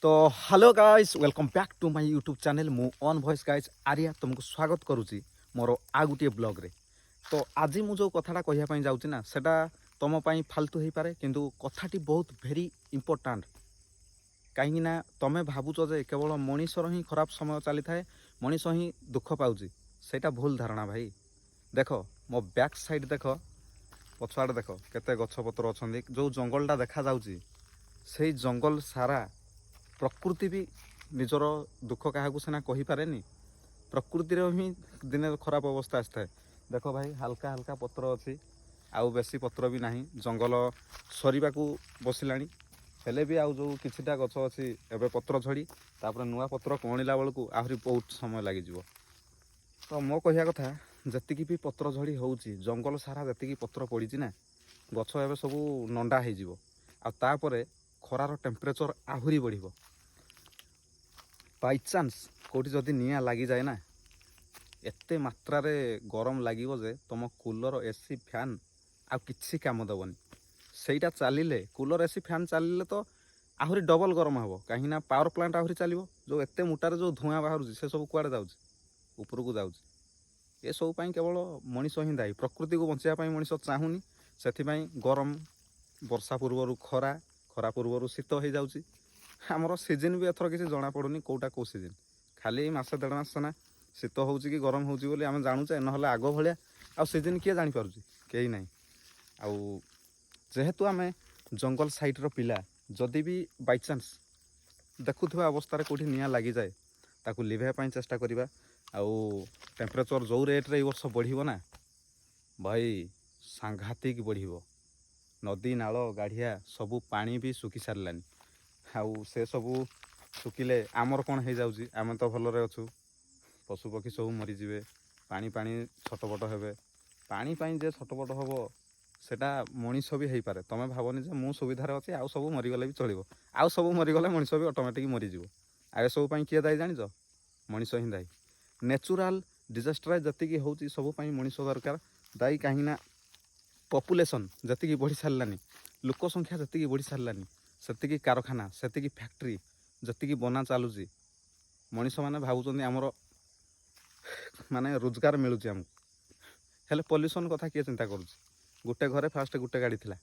तो hello guys welcome back to my YouTube channel मु on voice guys Arya तुमको स्वागत करुच्ची मोर आ गोटे ब्लॉग रे। तो आज मु जो कथाटा कहवाई जाऊँगी ना सेटा तुम फालतू हो पारे किंतु कथाटी बहुत भेरी इंपोर्टाट कहीं तुम भावुच जे केवल मनीषर ही खराब समय चली थाए मनीष ही दुख पाऊँच सेटा भूल धारणा भाई। देख मो बैक साइड देख पछुआड़े देख केते गछपतर अच्छा जो जंगलटा देखा जाऊँगी से जंगल सारा प्रकृति भी निजर दुख क्या सीना कहीपे प्रकृतिर ही दिने खराब अवस्था आसता है। देख भाई हल्का हल्का पत्र अच्छी आउ बेसी पत्र भी नहीं जंगल सरीबा बसला हेले भी आउ जो किछिटा गछ अच्छी एवं पत्र झड़ी तापर नुआ पत्र कणिला बेलू आहरी बहुत समय लगिज। तो मो कहया कथा जी भी पत्र झड़ी हो जंगल सारा जी पत्र पड़ी ना गछ एवं सब नंडा हो खरार टेम्परेचर आहरी बढ़ बाई चान्स कौटी जदि निआ लगी जाए ना एते मात्रा रे गरम लगे जे तुम कूलर एसी फैन आ किसी काम देवनी सेटा चलिले कूलर एसी फैन चलिले तो आहरी डबल गरम हे कहीं पावर प्लांट आहरी चलो जो एत मुटार जो धुआं बाहर से सब कुआड़े जाऊँ ये सब केवल मनीष ही दायी प्रकृति को बचाई मनीष चाहूनी से गरम वर्षा पूर्वर खरा खरा पूर्वर शीत हो जाऊँगी आमर सीजन भी एथर किसी जना पड़ूनी कौटा कौ सीजन खाली मसे देढ़ मास ना शीत हो कि गरम हो आम जानूचे ना आग भाया आ सीजन किए जापर कहीं ना आउ जेहेतु आम जंगल साइड्र पिला जदि भी बाई चान्स देखुवा अवस्था कौटी निआ लगी जाए ताकू लिभाई चेष्टा करवा आउ टेम्परेचर जो रेट्रे वर्ष बढ़ ना भाई सांघातिक बढ़ नदी नाल गाढ़िया सबू पानी भी सुखी सारानी आउ से सबू सुखिले आमर कौन हो जाऊँगी आम तो भलरे अच्छु पशुपक्षी सब मरीजे पानी पानी छटपट हे पानी जे छटपट हम सेटा मनीष भी हो पारे तुम भावनी जे मु सुविधार अच्छे आउ सब मरीगले भी चलो आउ सब मरीगले मनीष भी ऑटोमेटिक मरीज आ सब किए दायी जान मनीष ही दायी नेचुराल डिजास्टर जी हूँ सब मनीष दरकार दायी कहीं पपुलेसन जी बढ़ी सारानी लोक संख्या जी बढ़ी सारानी से कारखाना से फैक्ट्री जी बना चलुची मनीष मैंने भावुं आमर माने रोजगार मिलूँ आमको हेले पल्यूसन कथा किए चिंता करुच्ची गोटे घरे फास्ट गोटे गाड़ी थिला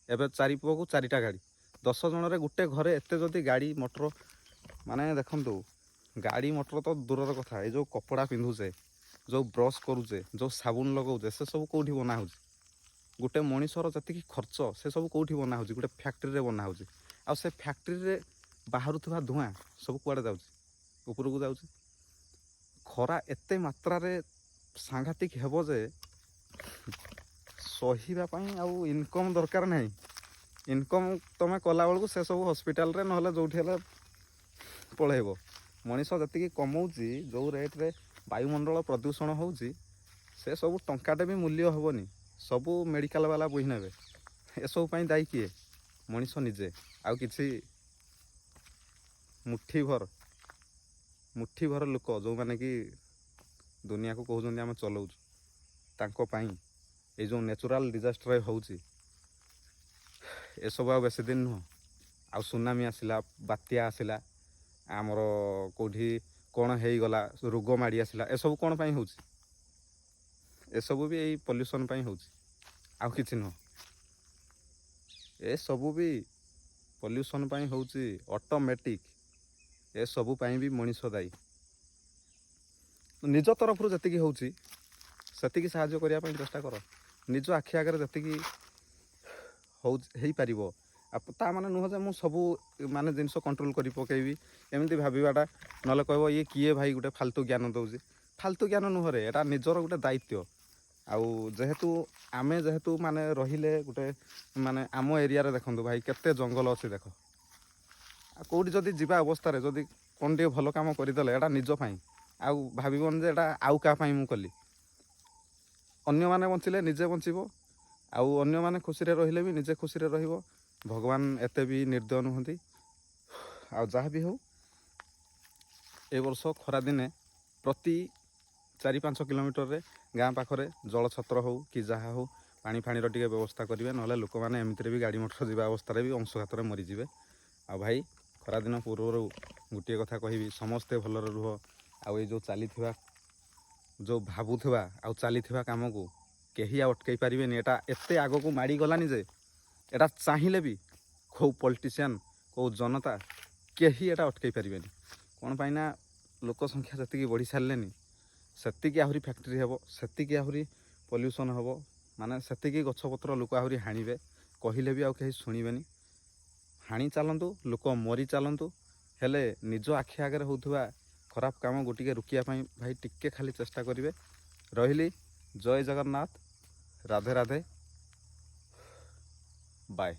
एबे चारि पुअको चारिटा गाड़ी 10 जनरे गोटे घरे एते जदि गाड़ी मोटर माने देखंतु गाड़ी मोटर तो दूरर कथा ये जो कपड़ा पिंधुचे जो ब्रश करुचे जो साबुन लगाऊे से सब कौटी बना हो गोटे मनीषर जी खर्च से सब कौटी बना हो गोटे फैक्ट्री रे बना हो आ से फैक्ट्री रे बाहरुवा धुआं सब कुआड़े जाऊँ उपरकू जाऊँ खरा एते मात्रा रे सांघातिक हेबो जे सहीवाई आउ इनकम दरकार नहीं इनकम तुम कला बेलू से सब हॉस्पिटल रे नहले जो पलैब मनीष जी कमाऊँगी जो रेट्रे वायुमंडल प्रदूषण होउची से सब टंकाटे भी मूल्य हेनी सबू मेडिकल वाला बोही ने ए सब दायी किए मनीष निजे आउ किसी मुठी भर लोक जो मैंने कि दुनिया को कहते आम चलाऊ ये जो नेचुरल डिजास्टर होउची ए सब आ बेसी दिन नुह आ सुनामी आसला बात्या आसला आमर कौटी कौन हो गला रोग माड़ी आसला ए सब कौन हो सबू भी यही पल्यूसन हो किसी नुह ए सबू भी पल्यूसन होउची ऑटोमेटिक ए सबू भी मनीष दायी निज तरफ जी होउची सेतिकी साहाय्य करने चेष्टा कर निज आखि आगे जी हो ता माने नुह जे मु सबू माने जिनस कंट्रोल कर पकेबी एमती भावाटा ना कह ये किए भाई गोटे फालतू ज्ञान दौर फालतू ज्ञान नुहरे एटा निजर गोटे दायित्व आउ जेहेतु आमे जेहेतु माने रहिले गोटे माने आम एरिया रे देखंतु भाई केते जंगल अच्छी देख कौटी जदि जीवा अवस्था जदि कौन टे भल काम करदेले एटा निज पाई आउ भावन जे एटा आउ क्या मु कली अन्य माने बंचिले निजे बंचब आउ अन्य माने खुशी रे रहिले भी निजे खुशी रे रहिबो भगवान एते भी निर्दय नुहंती आ जहाँ भी हो ए वर्ष खरा दिने प्रति 4-5 किलोमीटर रे गाँ पाखरे जल छत्र हो कि जहाँ हो पानी फाणी टे व्यवस्था करेंगे ना लोक मैंने एमती भी गाड़ी मोटर जावा अवस्था भी अंशुघात मरीजे आ भाई ଖରାଦିନ ପୂର୍ବରୁ ଗୋଟିଏ କଥା କହିବି, ସମସ୍ତେ ଭଲରେ ରୁହ। ଆଉ ଏଇ ଯେଉଁ ଭାବୁଥିବା ଆଉ ଚାଲିଥିବା କାମକୁ କେହି ଆଉ ଅଟକାଇ ପାରିବେନି। ଏଇଟା ଏତେ ଆଗକୁ ମାଡ଼ି ଗଲାନି ଯେ ଏଇଟା ଚାହିଁଲେ ବି କେଉଁ ପଲିଟିସିଆନ୍ କେଉଁ ଜନତା କେହି ଏଇଟା ଅଟକାଇ ପାରିବେନି। କ'ଣ ପାଇଁ ନା ଲୋକ ସଂଖ୍ୟା ଯେତିକି ବଢ଼ି ସାରିଲେନି, ସେତିକି ଆହୁରି ଫ୍ୟାକ୍ଟ୍ରି ହେବ, ସେତିକି ଆହୁରି ପଲ୍ୟୁସନ୍ ହେବ, ମାନେ ସେତିକି ଗଛପତ୍ର ଲୋକ ଆହୁରି ହାଣିବେ। କହିଲେ ବି ଆଉ କେହି ଶୁଣିବେନି। ହାଣି ଚାଲନ୍ତୁ, ଲୋକ ମରି ଚାଲନ୍ତୁ, ହେଲେ ନିଜ ଆଖି ଆଗରେ ହେଉଥିବା ଖରାପ କାମକୁ ଟିକେ ରୋକିବା ପାଇଁ ଭାଇ ଟିକେ ଖାଲି ଚେଷ୍ଟା କରିବେ। ରହିଲି, ଜୟ ଜଗନ୍ନାଥ, ରାଧେ ରାଧେ, ବାଏ।